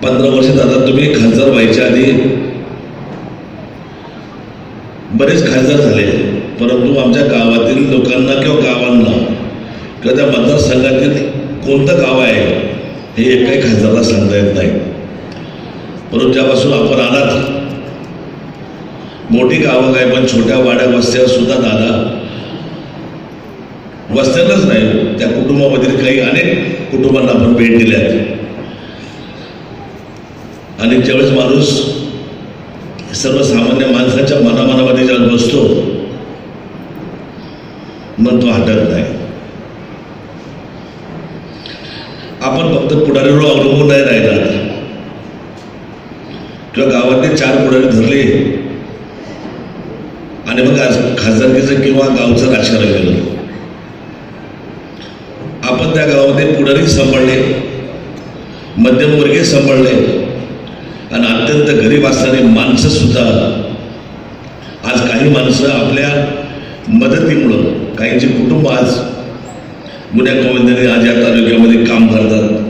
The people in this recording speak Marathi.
15 वर्ष दादा तुम्ही खासदार व्हायच्या आधी बरेच खासदार झाले, परंतु आमच्या गावातील लोकांना किंवा गावांना किंवा त्या मतदारसंघातील कोणतं गाव आहे हे एकही खासदाराला सांगता येत नाही. परंतु ज्यापासून आपण आलात, मोठी गावं काय पण छोट्या वाड्या वस्त्या सुद्धा दादा वस्त्यांनाच नाही, त्या कुटुंबामधील काही अनेक कुटुंबांना आपण भेट दिल्यात. आणि ज्यावेळेस माणूस सर्वसामान्य माणसाच्या मनामनामध्ये ज्यावेळेस बसतो मग तो हटत नाही. आपण फक्त पुढारीवर अवलंबून नाही राहिला किंवा गावातले 4 पुढारी धरले आणि मग खासदारकीचं किंवा गावचं राजकारण केलं. आपण त्या गावामध्ये पुढारी सांभाळले, मध्यमवर्गीय सांभाळले आणि अत्यंत गरीब असणारी माणसं सुद्धा आज काही माणसं आपल्या मदतीमुळं काहींची कुटुंब आज गुन्ह्या गोविंदाने आज या तालुक्यामध्ये काम करतात.